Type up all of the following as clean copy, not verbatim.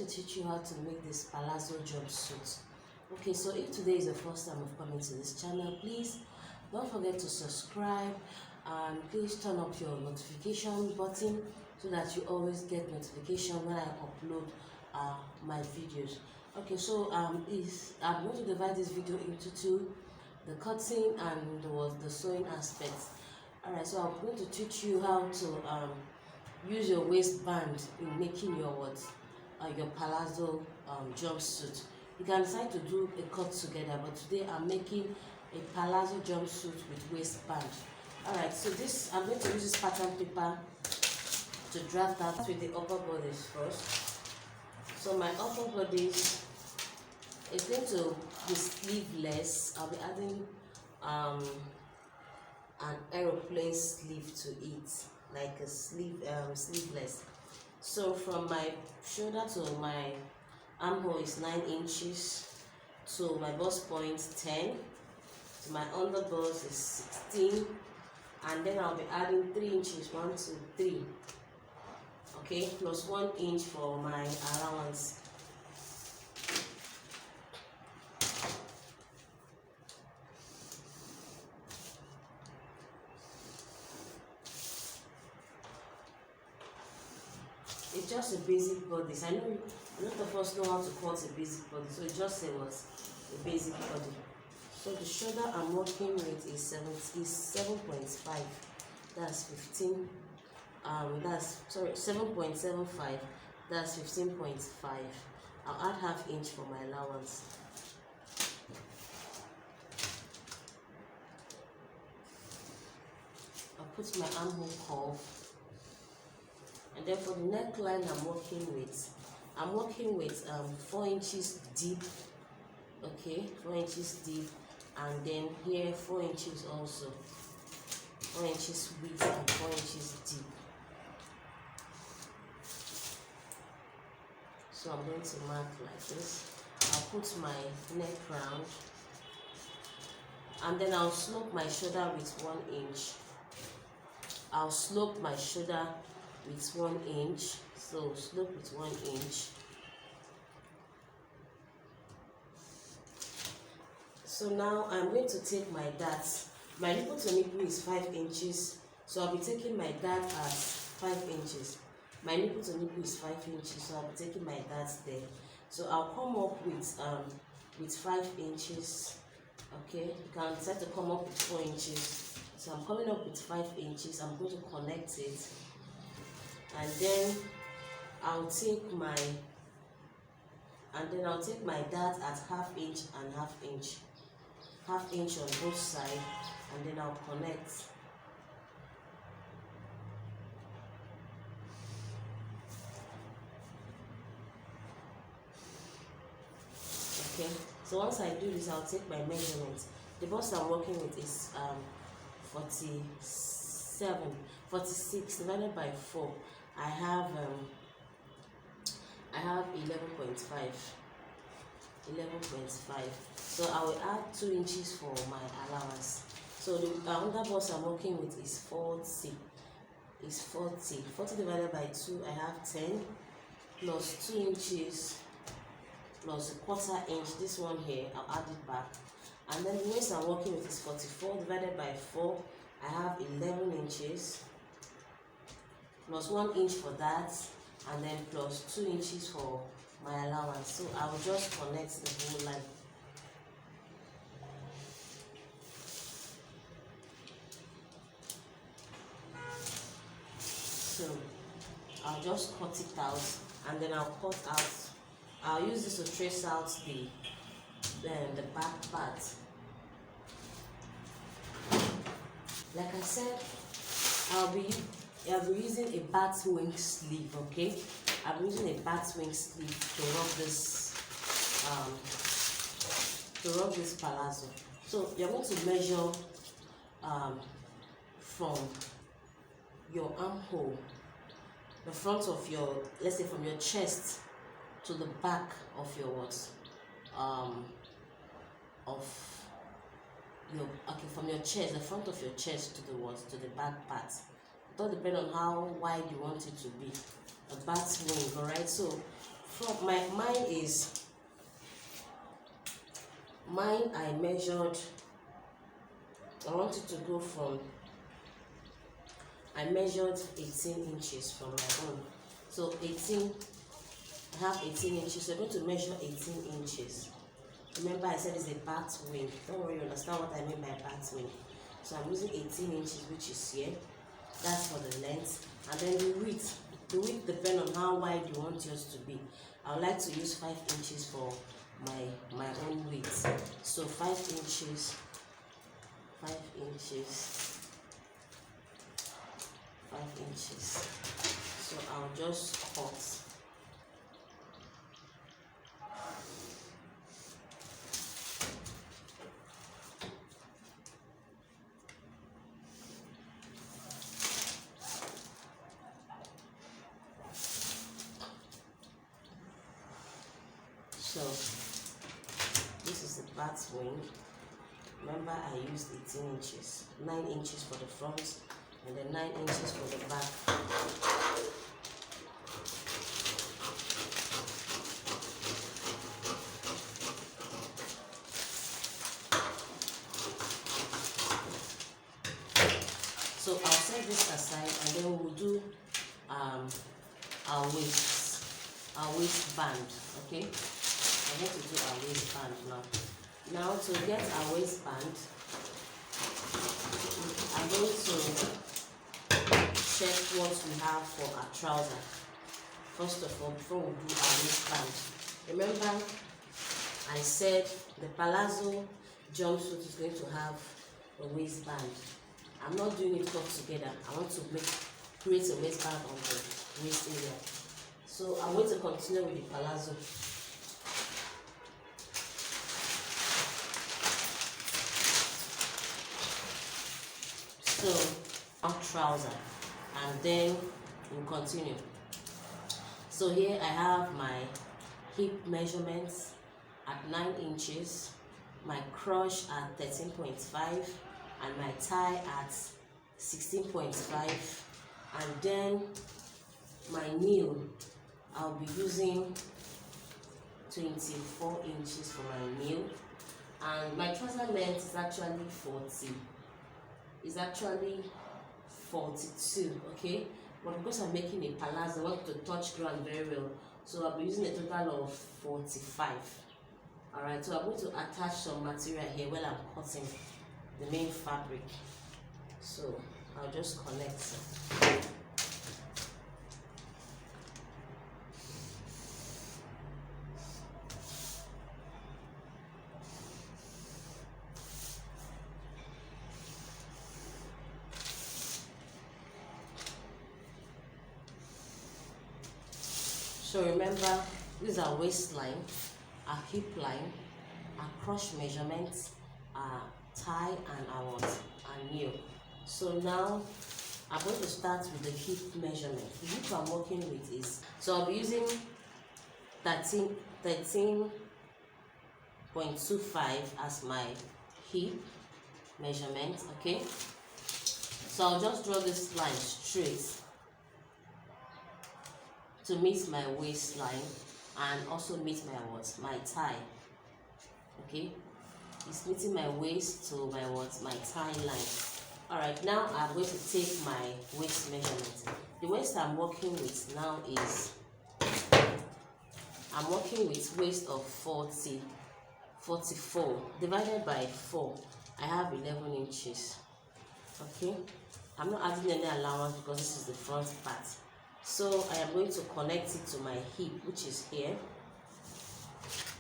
teach you how to make this palazzo jumpsuit. Okay, so if today is the first time of coming to this channel, please don't forget to subscribe and please turn up your notification button so that you always get notification when I upload my videos. Okay, so I'm going to divide this video into two: the cutting and the sewing aspects. Alright, so I'm going to teach you how to use your waistband in making your palazzo jumpsuit. You can decide to do a cut together, but today I'm making a palazzo jumpsuit with waistband. Alright, so I'm going to use this pattern paper to draft out with the upper bodice first. So my upper bodice is going to be sleeveless. I'll be adding an aeroplane sleeve to it, like a sleeveless. So from my shoulder to my armhole is 9 inches, to my bust point 10, to my underbust is 16, and then I'll be adding 3 inches, 1 2 3, okay, plus 1 inch for my allowance. It's just a basic bodice. I know a lot of us know how to cut a basic body, so it just say what's a basic body. So the shoulder I'm working with is 7.5. That's 15. That's 7.75. That's 15.5. I'll add ½ inch for my allowance. I'll put my armhole curve. And then for the neckline I'm working with 4 inches deep, okay, 4 inches deep, and then here 4 inches also, 4 inches width and 4 inches deep. So I'm going to mark like this. I'll put my neck round, and then I'll slope my shoulder with 1 inch. I'll slope my shoulder with 1 inch, so slope with 1 inch. So now I'm going to take my darts. My nipple to nipple is 5 inches, so I'll be taking my dart at 5 inches. My nipple to nipple is 5 inches, so I'll be taking my darts there. So I'll come up with 5 inches. Okay, you can decide to come up with 4 inches. So I'm coming up with 5 inches. I'm going to connect it. And then I'll take my dart at ½ inch and ½ inch, ½ inch on both sides, and then I'll connect. Okay, so once I do this, I'll take my measurements. The bust I'm working with is 46 divided by 4. I have 11.5. So I will add 2 inches for my allowance. So the other bust I'm working with is 40. 40 divided by 2, I have 10, plus 2 inches plus ¼ inch. This one here, I'll add it back. And then the waist I'm working with is 44 divided by 4. I have 11 inches, plus 1 inch for that, and then plus 2 inches for my allowance. So I will just connect the whole line. So I'll just cut it out, and then I'll use this to trace out the back part. Like I said, I'll be using a bat wing sleeve, okay? I'm using a bat wing sleeve to rub this palazzo. So you're going to measure from your armhole, the front of your, let's say from your chest to the back of your from your chest, the front of your chest to the back part. It all depends on how wide you want it to be. A bat wing, alright? So from mine I measured. I wanted to go from, I measured 18 inches from my own. So 18, I have 18 inches, so I'm going to measure 18 inches. Remember I said it's a bat wing. Don't worry, you understand what I mean by bat wing. So I'm using 18 inches, which is here. That's for the length. And then the width depends on how wide you want yours to be. I would like to use 5 inches for my own width. So 5 inches, 5 inches, 5 inches. So I'll just cut. So this is the bat wing. Remember I used 18 inches, 9 inches for the front and then 9 inches for the back. So I'll set this aside and then we'll do our waistband, okay? I'm going to do our waistband now. Now to get our waistband, I'm going to check what we have for our trouser. First of all, before we do our waistband, remember I said the Pallozo jumpsuit is going to have a waistband. I'm not doing it all together. I want to create a waistband on the waist area. So I'm going to continue with the Pallozo. So our trouser, and then we'll continue. So here I have my hip measurements at 9 inches, my crotch at 13.5, and my thigh at 16.5, and then my kneel, I'll be using 24 inches for my kneel, and my trouser length is actually 40. It's actually 42, okay? But because I'm making a palazzo, I want to touch ground very well, so I'll be using a total of 45. Alright, so I'm going to attach some material here while I'm cutting the main fabric. So I'll just connect. So remember, these are waistline, our hip line, our crotch measurements, our thigh, and our knee. So now I'm going to start with the hip measurement. The hip I'm working with is, so I'll be using 13.25 as my hip measurement, okay? So I'll just draw this line straight to meet my waistline and also meet my thigh, okay? It's meeting my waist to my thigh line. All right, now I'm going to take my waist measurement. The waist I'm working with now is, I'm working with waist of 44 divided by 4. I have 11 inches, okay? I'm not adding any allowance because this is the front part. So I am going to connect it to my hip, which is here.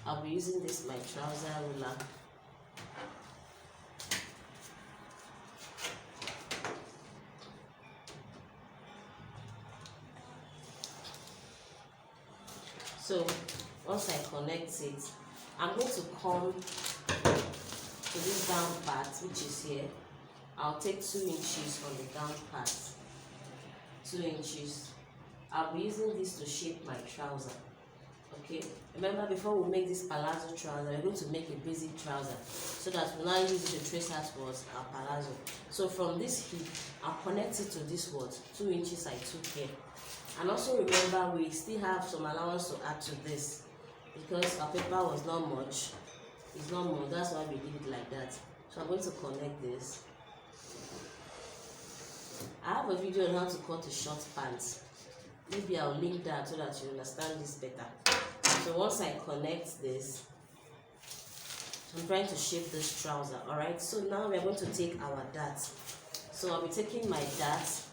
I'll be using this, my trouser ruler. So once I connect it, I'm going to come to this down part, which is here. I'll take 2 inches on the down part, 2 inches. I'll be using this to shape my trouser, okay? Remember, before we make this palazzo trouser, we're going to make a basic trouser so that we'll now use it to trace out towards our palazzo. So from this hip, I'll connect it to this 2 inches I took here. And also remember, we still have some allowance to add to this because our paper was not much. It's not more, that's why we did it like that. So I'm going to connect this. I have a video on how to cut a short pants. Maybe I'll link that so that you understand this better. So once I connect this, I'm trying to shape this trouser. Alright, so now we're going to take our dart. So I'll be taking my dart.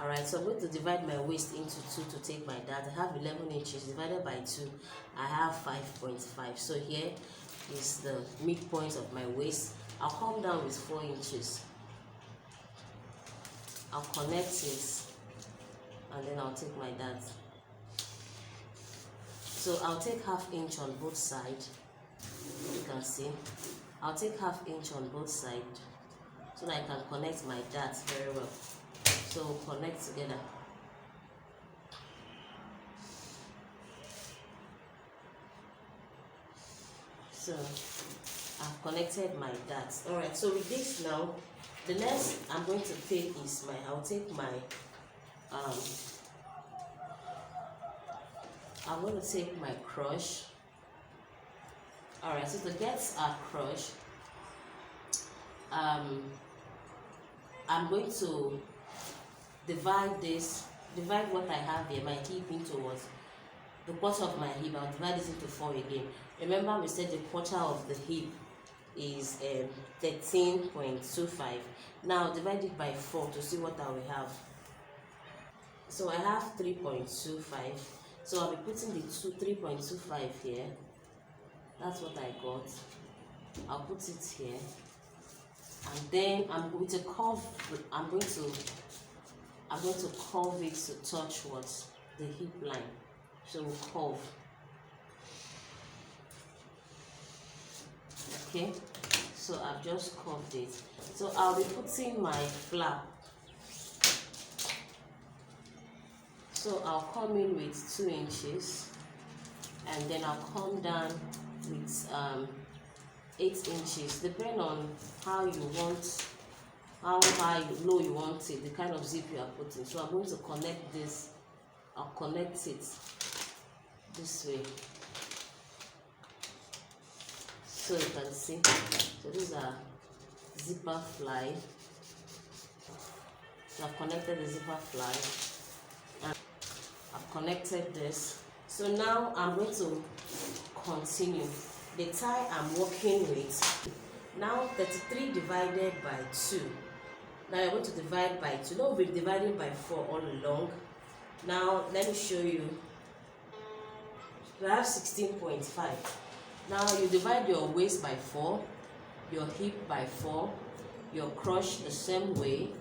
Alright, so I'm going to divide my waist into 2 to take my dart. I have 11 inches divided by 2. I have 5.5. So here is the midpoint of my waist. I'll come down with 4 inches. I'll connect it and then I'll take my dart. So I'll take ½ inch on both sides. You can see. I'll take ½ inch on both sides so that I can connect my dart very well. So we'll connect together. So I've connected my darts. Alright, so with this now, the next I'm going to take is I'll take my I'm going to take my crush. Alright, so to get our crush, I'm going to divide what I have here, my hip, into what? The quarter of my hip. I'll divide this into 4 again. Remember we said the quarter of the hip is 13.25. Now divide it by 4 to see what I will have. So I have 3.25. So I'll be putting the 3.25 here. That's what I got. I'll put it here. And then I'm going to curve. I'm going to curve it to touch what? The hip line. So we'll curve. Okay. So I've just curved it. So I'll be putting my flap. So I'll come in with 2 inches, and then I'll come down with 8 inches, depending on how you want, how high, low you want it, the kind of zip you are putting. So I'm going to connect this. I'll connect it this way, so you can see. So these are zipper fly. So I've connected the zipper fly, and I've connected this. So now I'm going to continue. The tie I'm working with, now 33 divided by 2. Now you're going to divide by 2. Don't be dividing by 4 all along. Now let me show you. You have 16.5. Now you divide your waist by 4, your hip by 4, your crush the same way.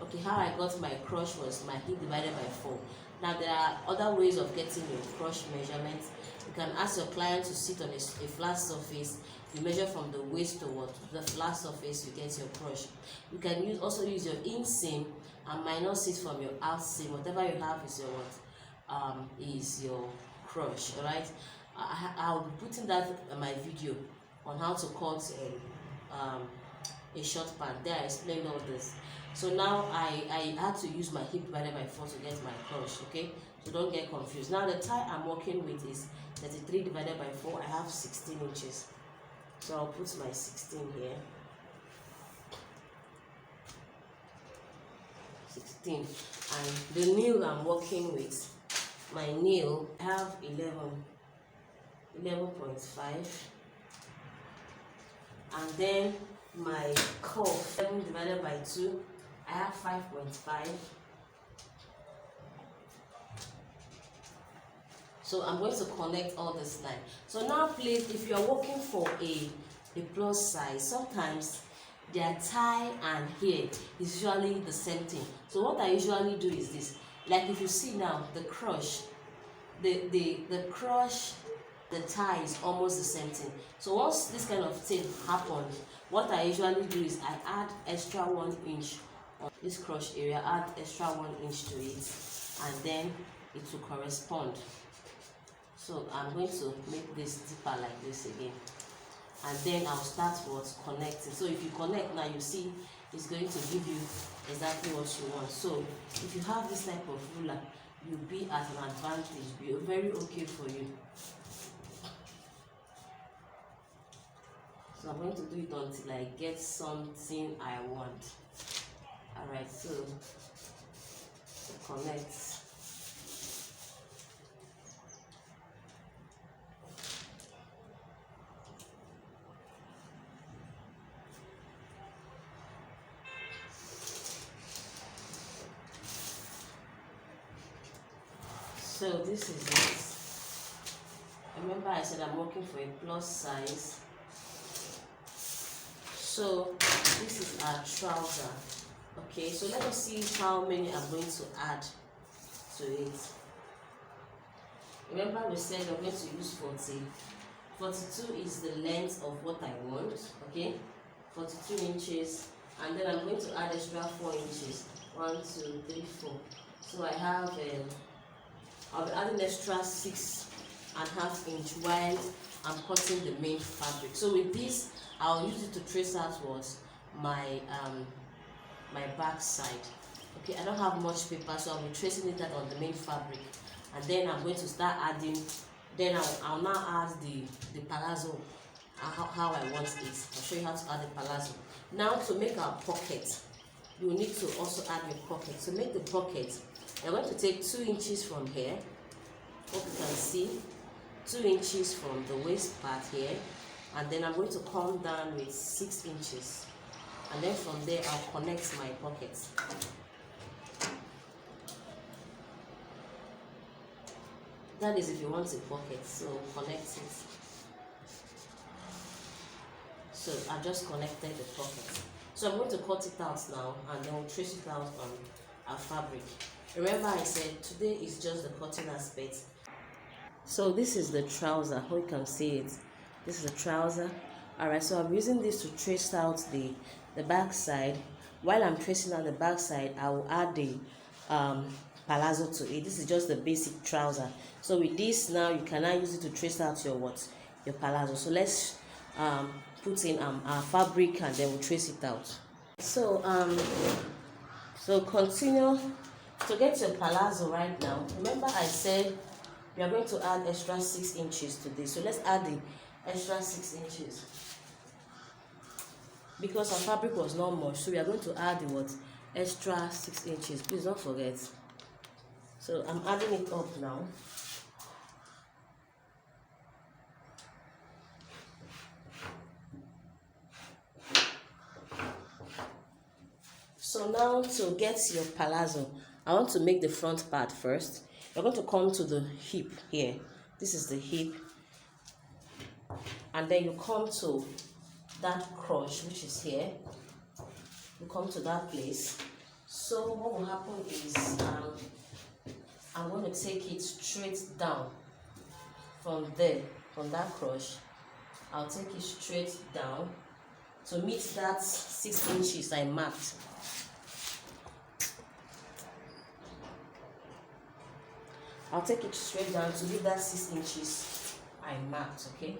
Okay, how I got my crush was my hip divided by 4. Now there are other ways of getting your crush measurement. You can ask your client to sit on a flat surface. You measure from the waist toward the flat surface, you get your crush. You can also use your inseam and minus it from your outseam. Whatever you have is your is your crush. All right. I'll be putting that in my video on how to cut a short pant. There I explained all this. So now I had to use my hip divided by 4 to get my crush. Okay, so don't get confused. Now the tie I'm working with is 33 divided by 4. I have 16 inches. So I'll put my 16 here. 16. And the nail I'm working with, my nail, I have 11.5. And then my curve, 7 divided by 2, I have 5.5. So I'm going to connect all this line. So now please, if you are working for a plus size, sometimes their tie and hair is usually the same thing. So what I usually do is this. Like if you see now, the crush, the crush, the tie is almost the same thing. So once this kind of thing happens, what I usually do is I add extra 1 inch on this crush area, add extra 1 inch to it, and then it will correspond. So I'm going to make this deeper like this again, and then I'll start with connecting. So if you connect now, you see is going to give you exactly what you want. So if you have this type of ruler, you'll be at an advantage, be very okay for you. So I'm going to do it until I get something I want. Alright, so connect. So this is it. Remember I said I'm working for a plus size. So this is our trouser. Okay, so let us see how many I'm going to add to it. Remember we said I'm going to use 40. 42 is the length of what I want. Okay, 42 inches, and then I'm going to add extra 4 inches. 1, 2, 3, 4. So I have I'll be adding extra 6.5 inch while I'm cutting the main fabric. So with this, I'll use it to trace out what my my back side. Okay, I don't have much paper, so I'll be tracing it out on the main fabric, and then I'm going to start adding. Then I'll now add the palazzo how I want it. I'll show you how to add the palazzo. Now to make our pocket, you need to also add your pocket. To make the pocket, I'm going to take 2 inches from here. Hope you can see 2 inches from the waist part here, and then I'm going to come down with 6 inches, and then from there I'll connect my pockets. That is if you want a pocket, so connect it. So I just connected the pocket. So I'm going to cut it out now, and then we'll trace it out on our fabric. Remember I said today is just the cutting aspect. So this is the trouser. How you can see it. This is the trouser. Alright, so I'm using this to trace out the back side. While I'm tracing out the back side, I will add the palazzo to it. This is just the basic trouser. So with this now, you can now use it to trace out your palazzo. So let's put in our fabric, and then we'll trace it out. So so continue to get your palazzo right now. Remember I said we are going to add extra 6 inches to this. So let's add the extra 6 inches. Because our fabric was not much, so we are going to add the extra 6 inches. Please don't forget. So I'm adding it up now. So now to get your palazzo, I want to make the front part first. You're going to come to the hip here. This is the hip. And then you come to that crotch, which is here. You come to that place. So what will happen is I'm going to take it straight down from there, from that crotch. I'll take it straight down to meet that 6 inches I marked. I'll take it straight down to meet that 6 inches I marked, okay?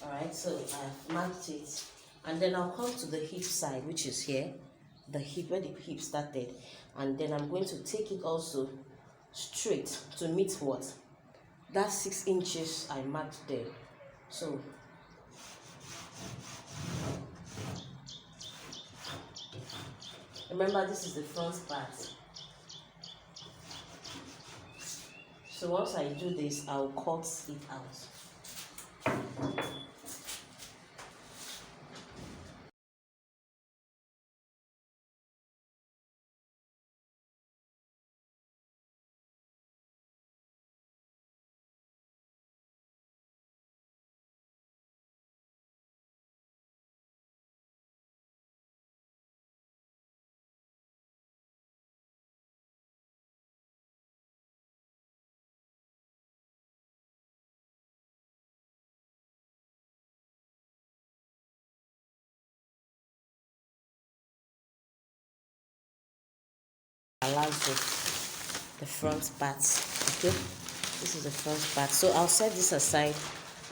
Alright, so I've marked it, and then I'll come to the hip side, which is here, the hip, where the hip started, and then I'm going to take it also straight to meet what? That 6 inches I marked there. So remember, this is the front part. So once I do this, I'll cut it out. Palazzo, the front part, okay? This is the front part. So I'll set this aside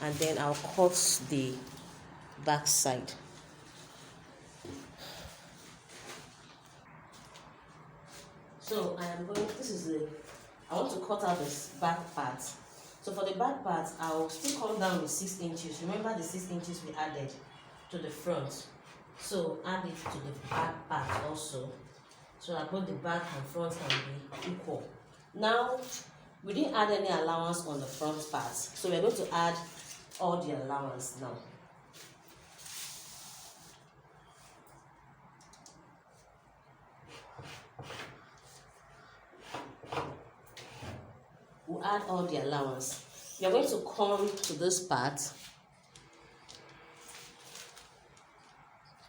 and then I'll cut the back side. So I want to cut out this back part. So for the back part, I'll still come down with 6 inches. Remember the 6 inches we added to the front. So add it to the back part also. So that both the back and front can be equal. Now, we didn't add any allowance on the front part. So we're going to add all the allowance now. We'll add all the allowance. You're going to come to this part.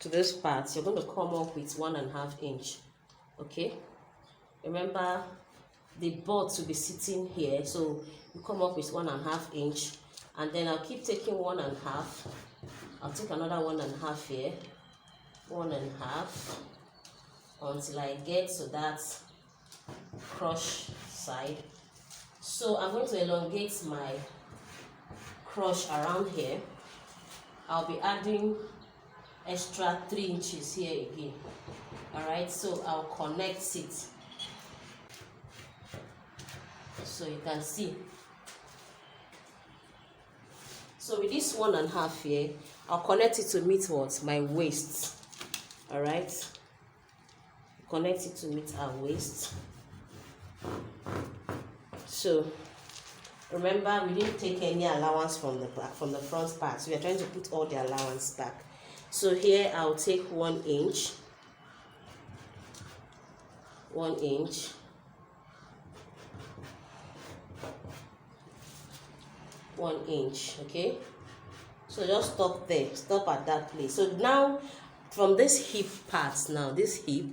You're going to come up with 1.5 inch. Okay? Remember, the board will be sitting here, so you come up with 1.5 inch, and then I'll keep taking 1.5. I'll take another 1.5 here, 1.5, until I get to that crush side. So I'm going to elongate my crush around here. I'll be adding extra 3 inches here again. Alright, so I'll connect it. So you can see. So with this 1.5 here, I'll connect it to meet what? My waist. Alright. Connect it to meet our waist. So remember, we didn't take any allowance from the front part. So we are trying to put all the allowance back. So here I'll take 1 inch. 1 inch. 1 inch, okay? So just stop there, stop at that place. So now from this hip part, this hip,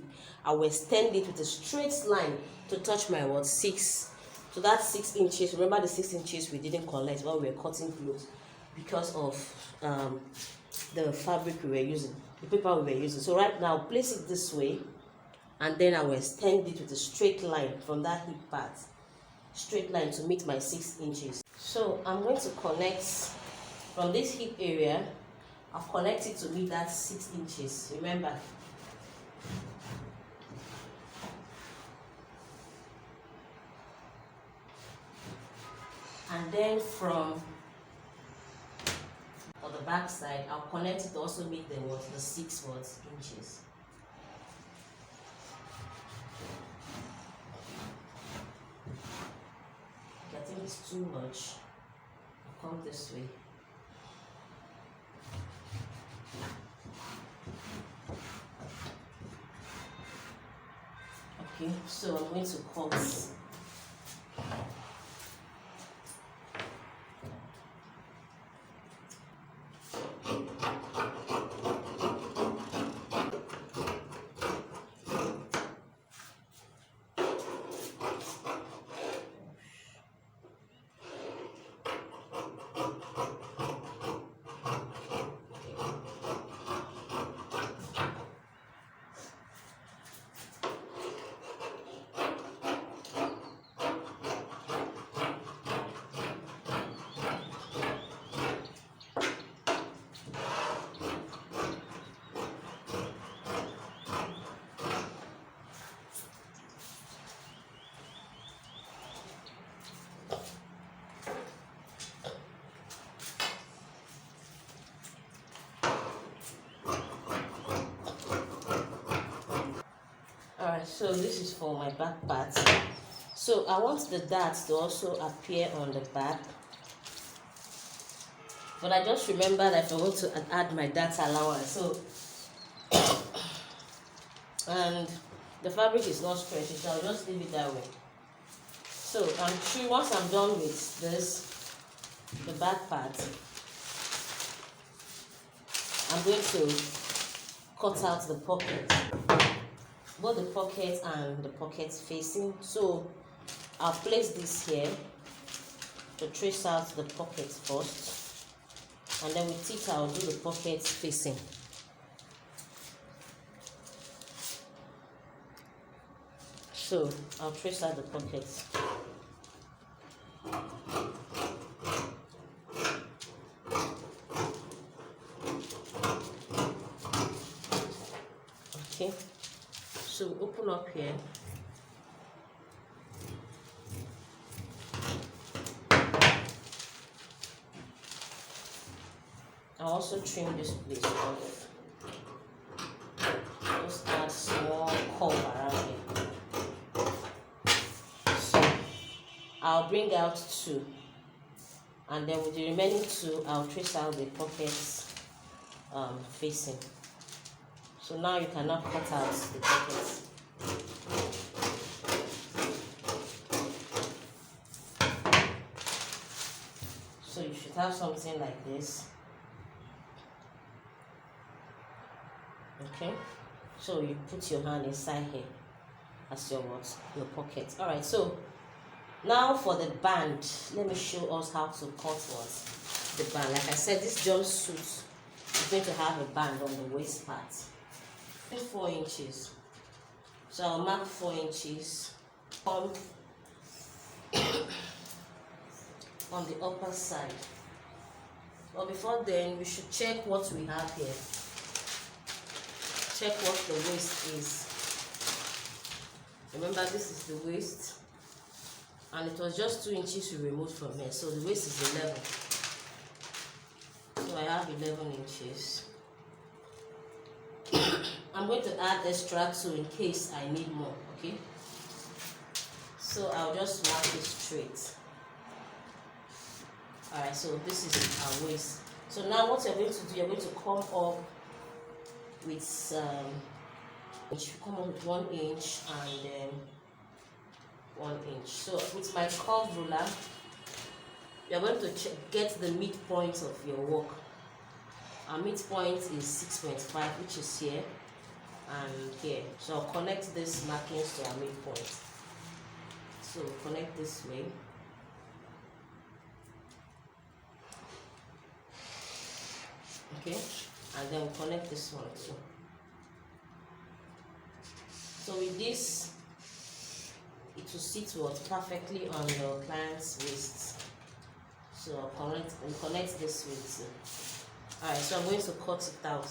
I will extend it with a straight line to touch my 6. So that's 6 inches. Remember the 6 inches we didn't collect while we were cutting clothes because of the fabric we were using, the paper we were using. So right now, place it this way, and then I will extend it with a straight line from that hip part, straight line to meet my 6 inches. So I'm going to connect from this hip area. I've connected to meet that 6 inches. Remember. And then from on the back side, I'll connect it to also meet the 6 inches. I think it's too much. I'll come this way. Okay, so I'm going to cut. Alright, so this is for my back part. So I want the darts to also appear on the back. But I just remembered I forgot to add my dart allowance. So and the fabric is not stretchy, so I'll just leave it that way. So I'm sure once I'm done with this, the back part, I'm going to cut out the pocket, both the pocket and the pocket facing. So I'll place this here to trace out the pocket first, and then with it I'll do the pocket facing. So I'll trace out the pockets. So open up here. I'll also trim this place off. Just add small curve around here. So I'll bring out 2, and then with the remaining 2, I'll trace out the pockets facing. So now you cannot cut out the pockets. So you should have something like this. Okay, so you put your hand inside here as your pocket. All right, so now for the band, let me show us how to cut the band. Like I said, this jumpsuit is going to have a band on the waist part, 4 inches. So I'll mark 4 inches on the upper side. But before then, we should check what we have here. Check what the waist is. Remember, this is the waist, and it was just 2 inches we removed from here, so the waist is 11. So I have 11 inches. I'm going to add extra 2 in case I need more. Okay, so I'll just mark it straight. All right, so this is our waist. So now what you're going to do, you're going to come up with come on with 1 inch and then 1 inch. So with my curve ruler, you're going to get the midpoint of your work. Our midpoint is 6.5, which is here and here. So I'll connect this markings to our midpoint. So connect this way. Okay, and then we'll connect this one too. So with this, it will sit perfectly on your client's waist. So we'll connect this with too. Alright, so I'm going to cut it out.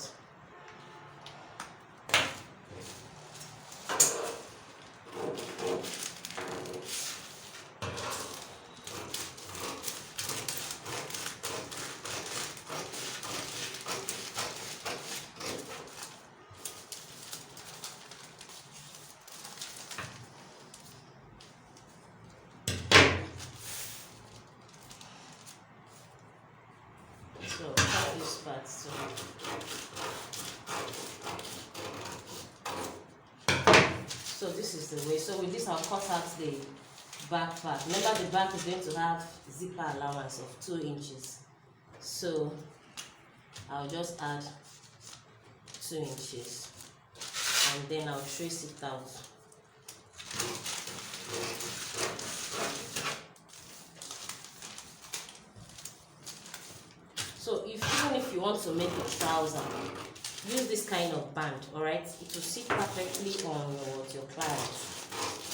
So cut this part. So this is the way. So with this, I'll cut out the back part. Remember, the back is going to have zipper allowance of 2 inches. So I'll just add 2 inches, and then I'll trace it out. So even if you want to make a trouser, use this kind of band, alright? It will sit perfectly on your client.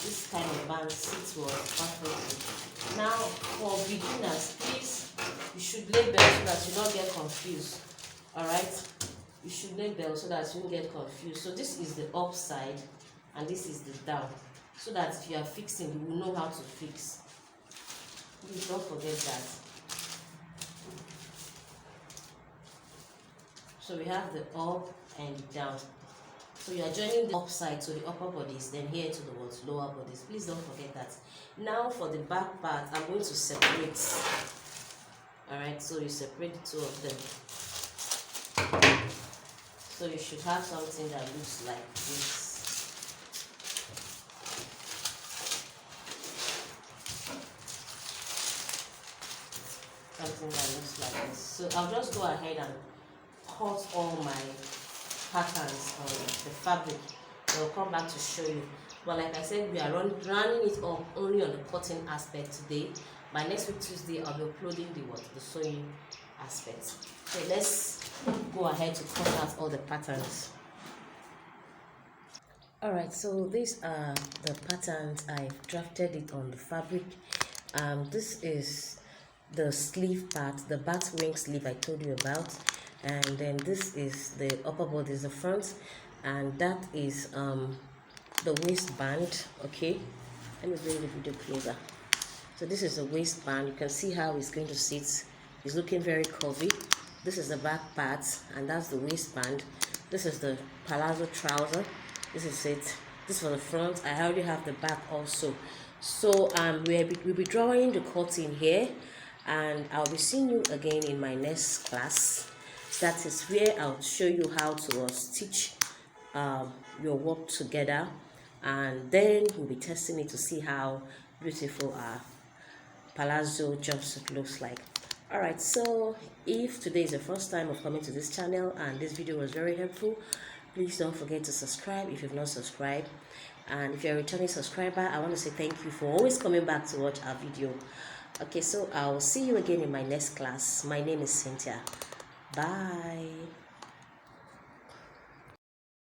This kind of band sits perfectly. Now, for beginners, please, you should label so that you don't get confused, alright? You should label so that you don't get confused. So this is the upside, and this is the down, so that if you are fixing, you will know how to fix. Please don't forget that. So we have the up and the down. So you are joining the upside to the upper bodice, then here to the lower bodice. Please don't forget that. Now for the back part, I'm going to separate. Alright, so you separate the 2 of them. So you should have something that looks like this. Something that looks like this. So I'll just go ahead and cut all my patterns on the fabric. I'll come back to show you. But like I said, we are running it up only on the cutting aspect today. By next week Tuesday, I'll be uploading the sewing aspect. So let's go ahead to cut out all the patterns. Alright, so these are the patterns. I've drafted it on the fabric. This is the sleeve part, the bat wing sleeve I told you about. And then this is the upper body, is the front, and that is the waistband. Okay, let me bring the video closer. So this is the waistband. You can see how it's going to sit. It's looking very curvy. This is the back part, and that's the waistband. This is the palazzo trouser. This is it. This for the front. I already have the back also. So we'll be drawing the cutting here, and I'll be seeing you again in my next class. That is where I'll show you how to stitch your work together, and then we'll be testing it to see how beautiful our palazzo jumpsuit looks like. Alright, so if today is the first time of coming to this channel and this video was very helpful, please don't forget to subscribe if you've not subscribed. And if you're a returning subscriber, I want to say thank you for always coming back to watch our video. Okay, so I'll see you again in my next class. My name is Cynthia. Bye.